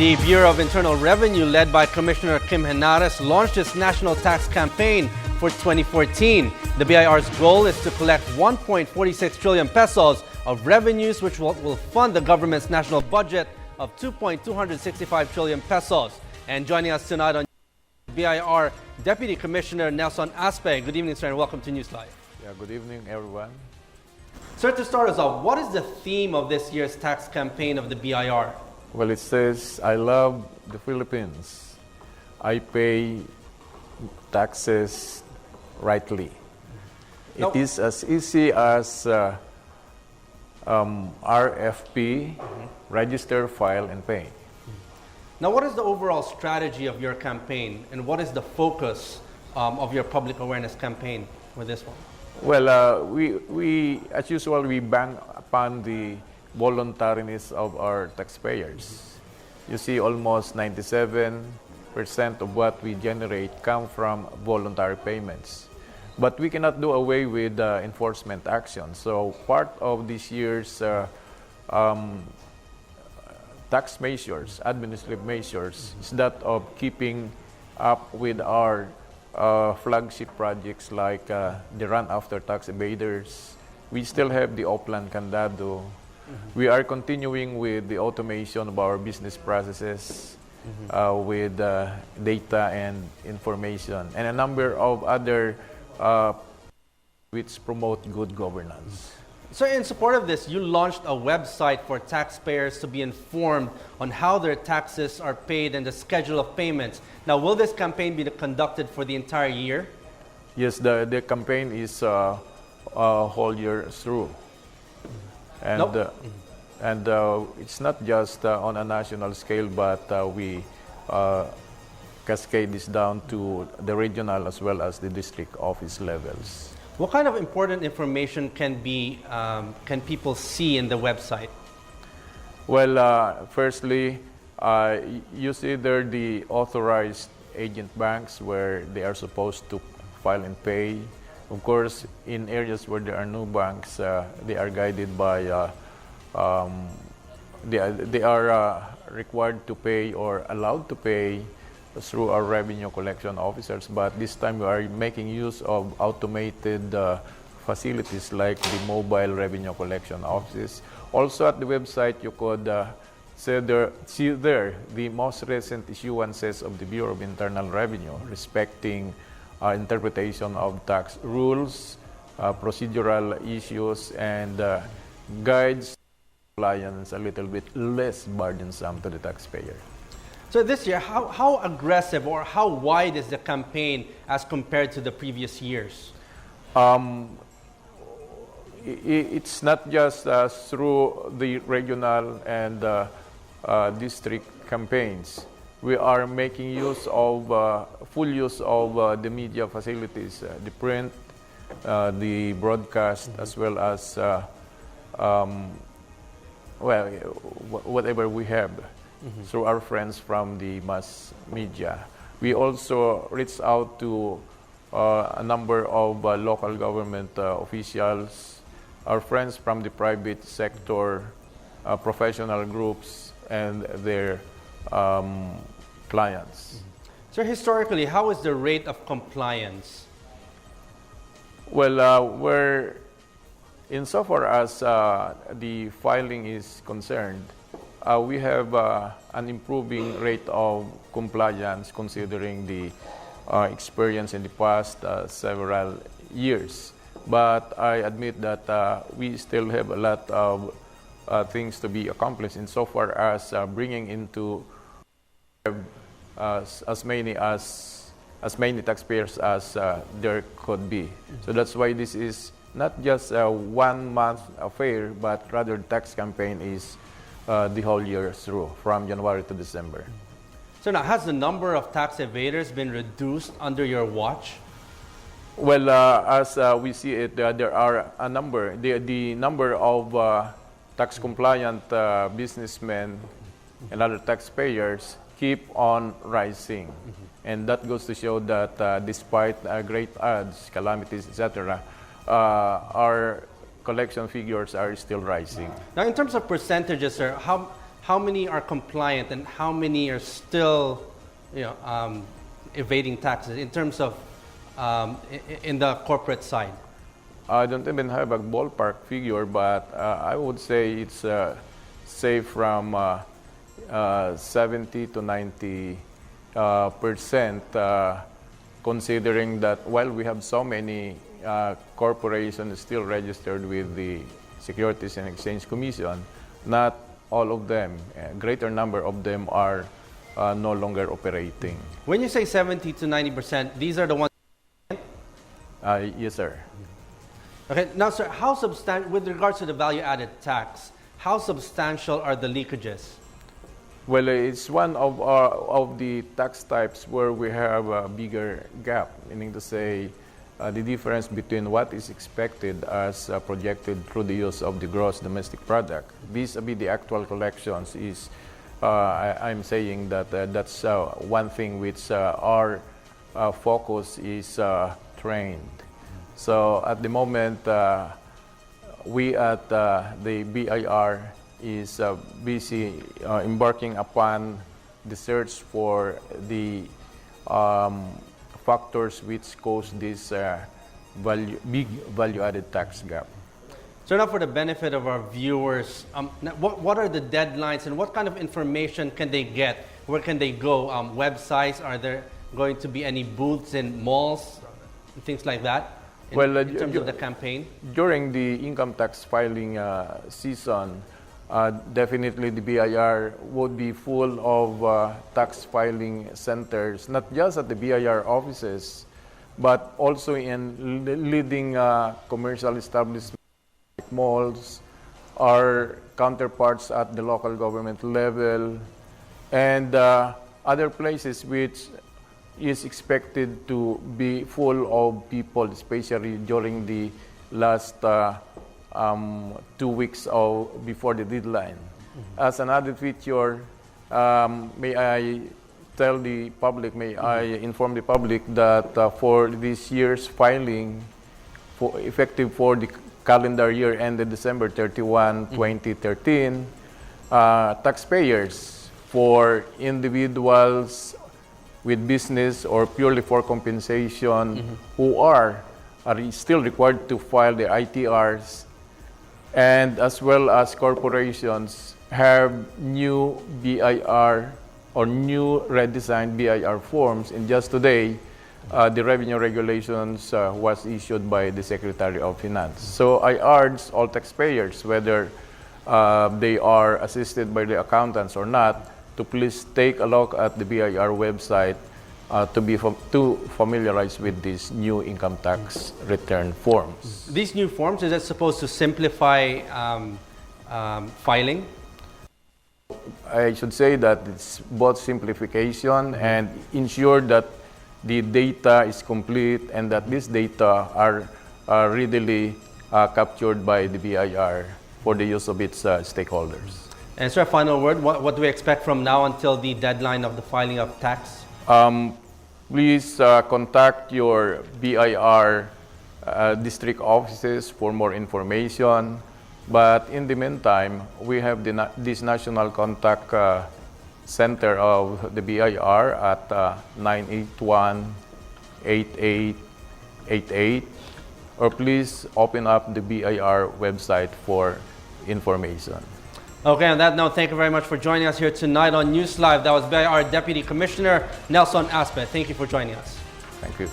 The Bureau of Internal Revenue, led by Commissioner Kim Henares, launched its national tax campaign for 2014. The BIR's goal is to collect 1.46 trillion pesos of revenues, which will fund the government's national budget of 2.265 trillion pesos. And joining us tonight on BIR Deputy Commissioner Nelson Aspe. Good evening, sir, and welcome to NewsLife. Yeah, good evening, everyone. Sir, to start us off, what is the theme of this year's tax campaign of the BIR? Well, it says, I love the Philippines. I pay taxes rightly. It is as easy as RFP, register, file, and pay. Now, what is the overall strategy of your campaign, and what is the focus of your public awareness campaign for this one? Well, we as usual, we bank upon the voluntariness of our taxpayers. You see, almost 97% of what we generate come from voluntary payments. But we cannot do away with enforcement action. So part of this year's tax measures, administrative measures, is that of keeping up with our flagship projects like the run after tax evaders. We still have the Oplan Candado. We are continuing with the automation of our business processes with data and information, and a number of other which promote good governance. So in support of this, you launched a website for taxpayers to be informed on how their taxes are paid and the schedule of payments. Now, will this campaign be conducted for the entire year? Yes, the campaign is a whole year through. And, it's not just on a national scale, but we cascade this down to the regional as well as the district office levels. What kind of important information can people see in the website? Well, firstly, you see there the authorized agent banks where they are supposed to file and pay. Of course, in areas where there are no banks, they are guided by, they are required to pay or allowed to pay through our revenue collection officers. But this time we are making use of automated facilities like the mobile revenue collection offices. Also at the website, you could see there the most recent issuances of the Bureau of Internal Revenue respecting interpretation of tax rules, procedural issues, and guides compliance a little bit less burdensome to the taxpayer. So this year, how aggressive or how wide is the campaign as compared to the previous years? It's not just through the regional and district campaigns. We are making use of full use of the media facilities, the print, the broadcast, as well as whatever we have through our friends from the mass media. We also reach out to a number of local government officials, our friends from the private sector, professional groups, and their clients. So historically, how is the rate of compliance? Well, we're insofar as the filing is concerned, we have an improving rate of compliance considering the experience in the past several years. But I admit that we still have a lot of things to be accomplished insofar as bringing into as many taxpayers as there could be. So that's why this is not just a 1 month affair, but rather the tax campaign is the whole year through, from January to December. So now, has the number of tax evaders been reduced under your watch? Well, as we see it, there are a number. The number of tax compliant businessmen and other taxpayers keep on rising. And that goes to show that despite great odds, calamities, etc., our collection figures are still rising. Now, in terms of percentages, sir, how how many are compliant and how many are still, evading taxes in terms of in the corporate side? I don't even have a ballpark figure, but I would say it's say from 70 to 90 percent, considering that while we have so many corporations still registered with the Securities and Exchange Commission, not all of them, a greater number of them are no longer operating. When you say 70 to 90%, these are the ones. Yes, sir. Okay, now, sir, with regards to the value-added tax, how substantial are the leakages? Well, it's one of the tax types where we have a bigger gap, meaning to say the difference between what is expected as projected through the use of the gross domestic product vis-a-vis the actual collections is, I'm saying that that's one thing which our focus is trained. So at the moment, we at the BIR is busy embarking upon the search for the factors which cause this big value-added tax gap. So now for the benefit of our viewers, what are the deadlines and what kind of information can they get? Where can they go? Websites? Are there going to be any booths in malls? Things like that? In terms of the campaign? During the income tax filing season, definitely the BIR would be full of tax filing centers, not just at the BIR offices, but also in leading commercial establishments like malls, our counterparts at the local government level, and other places which is expected to be full of people, especially during the last 2 weeks before the deadline. Mm-hmm. As an added feature, may I inform the public that for this year's filing, effective for the calendar year ended December 31, 2013, taxpayers for individuals with business or purely for compensation who are still required to file their ITRs, and as well as corporations have new BIR or new redesigned BIR forms. And just today, the revenue regulations was issued by the Secretary of Finance. So I urge all taxpayers, whether they are assisted by the accountants or not, to please take a look at the BIR website to familiarize with these new income tax return forms. These new forms, is it supposed to simplify filing? I should say that it's both simplification and ensure that the data is complete and that these data are readily captured by the BIR for the use of its stakeholders. And sir, final word, what do we expect from now until the deadline of the filing of tax? Please contact your BIR district offices for more information. But in the meantime, we have this national contact center of the BIR at 981-8888, or please open up the BIR website for information. Okay, on that note, thank you very much for joining us here tonight on NewsLife. That was BIR Deputy Commissioner Nelson Aspe. Thank you for joining us. Thank you.